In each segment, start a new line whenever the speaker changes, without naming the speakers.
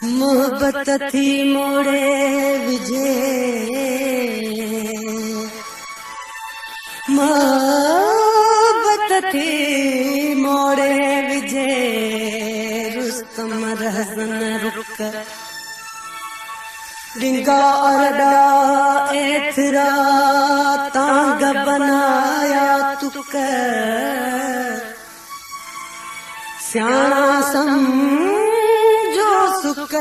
मोहब्बत थी मोड़े विझे, मोहब्बत थी मोड़े विझे, रुस्तम रहसन रुक डिंगा अरडा एथरा तांग बनाया तुक स्याणा समझो सुक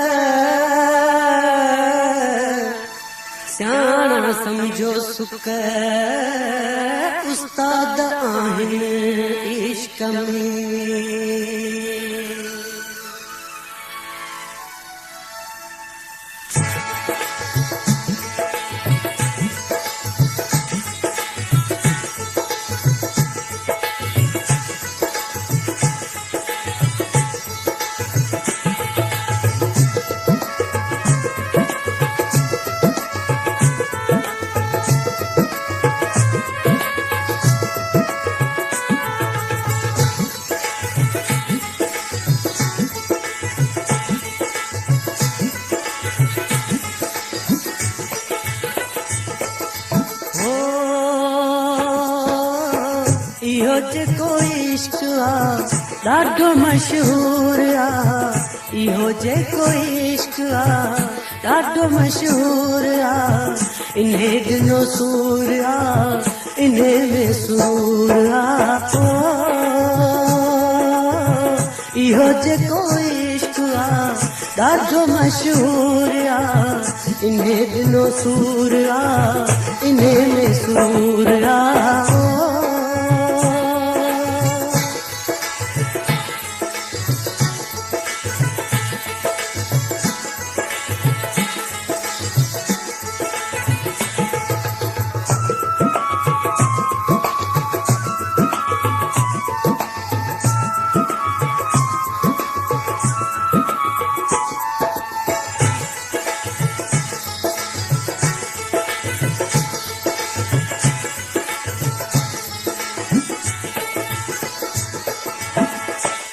स्याणा समझो सुक उस्ताद आहिनि इश्क में। इहो जेको इश्क आ ॾाढो मशहूर आ, इहो जेको इश्क आ ॾाढो मशहूर आ, इन्हे ॾिनो सूर आ इन्हे में सूर आ। इहो जेको इश्क आ ॾाढो मशहूर आ, इन्हे ॾिनो सूर आ इन्हे में सूर आ।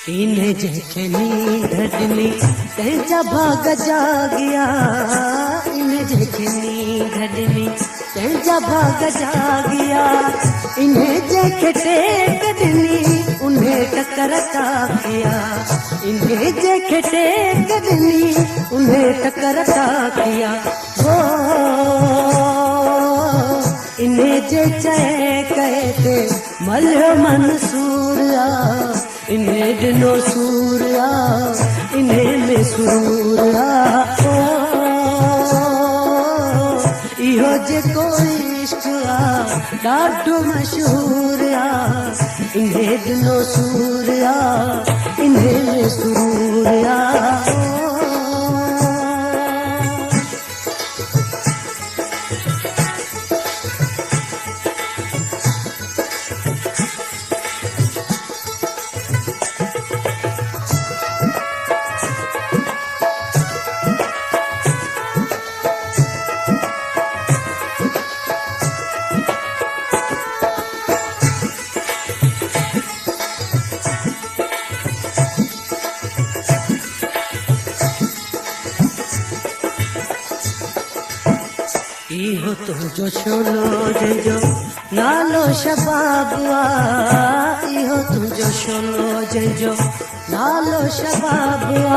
इन्हें जेके नींद ॾिनी तंहिंजा भाग जागिया, इन्हें जेके नींद ॾिनी तंहिंजा भाग जागिया, इन्हें जेके टेक ॾिनी उन्हें टकर ताकिया, इन्हें जेके टेक ॾिनी उन्हें टकर ताकिया। वो इन्हें जे चए कहे ते मल्हो मंसूर आ, इन्हें ॾिनो सूर आ इन्हे में सूर आ। इहो जेको इश्क आ ॾाढो मशहूर आ, इन्हे ॾिनो सूर आ इन्हे में सूर आ। इहो तुंहिंजो शोलो जंहिंजो नालो शबाब आ, इहो तुंहिंजो शोलो जंहिंजो नालो शबाब आ,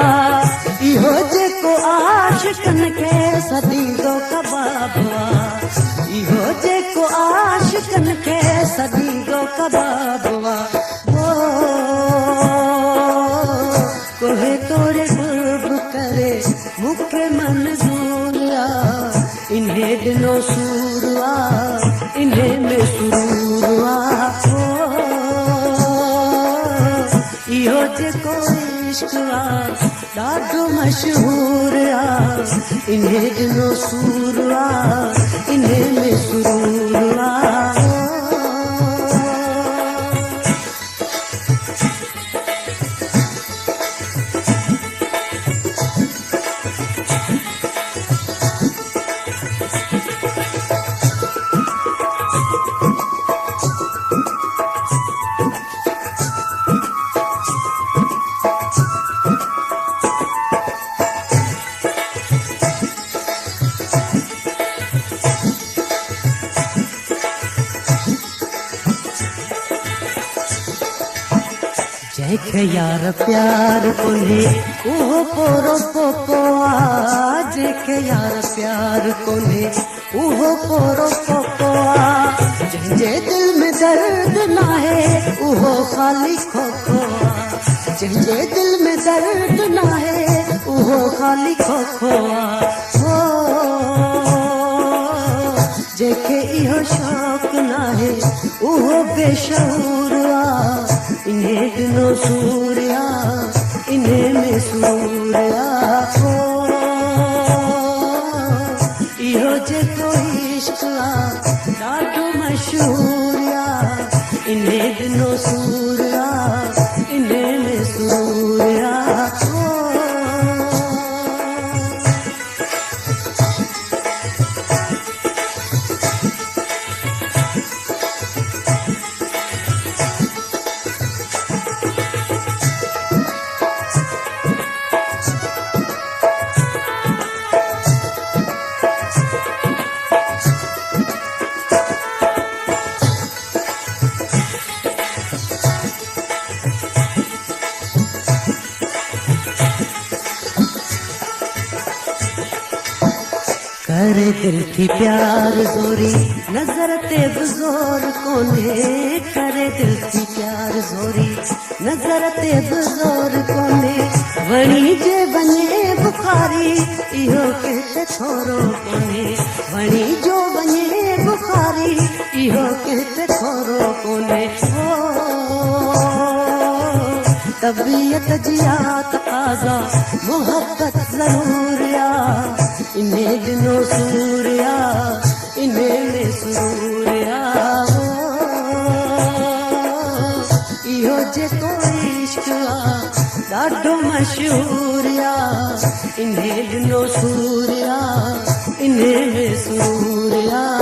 इहो जेको आशिक़नि खे सदींदो कबाब आ, इहो जेको आशिक़नि खे सदींदो कबाब आ। कोहे तोरे गुर्ब करे मूंखे मंज़ूर आ, इन्हे ॾिनो सूर आ इन्हे में सूर आ। इहो जेको इश्क आ ॾाढो मशहूर आ, इन्हे ॾिनो सूर आ इन्हे में सूर आ। जंहिंखे यार प्यार कोन्हे उहो पोरो पोपो आ। जंहिंखे यार प्यार कोन्हे उहो पोरो पोपो आ। जंहिंजे दिल में दर्द नाहे उहो ख़ाली खोखो आ। जंहिंजे दिल में दर्द नाहे उहो ख़ाली खोखो आ। जंहिंखे इहो शौक़ नाहे उहो बेशऊर आ। इन्हे ॾिनो सूर आ, इन्हे में सूर आ। इहो जेको इश्क आ ॾाढो मशहूर आ। इन्हे ॾिनो सूर आ, इन्हे में सूर आ। करे दिल थी प्यार ज़ोरी नज़र ते बि ज़ोर कोन्हे। करे दिल थी प्यार ज़ोरी नज़र ते बि ज़ोर कोन्हे। वणी जे वञे बुखारी इहो कंहिंते थोरो कोन्हे। वणी जो वञे बुखारी इहो कंहिंते थोरो कोन्हे। तबीयत जिया तक़ाज़ा मोहब्बत ज़रूर आ। इन्हे ॾिनो सूर आ, इन्हे में सूर आ। इहो जेको इश्क आ ॾाढो मशहूर आ। इन्हे ॾिनो सूर आ, इन्हे में सूर आ।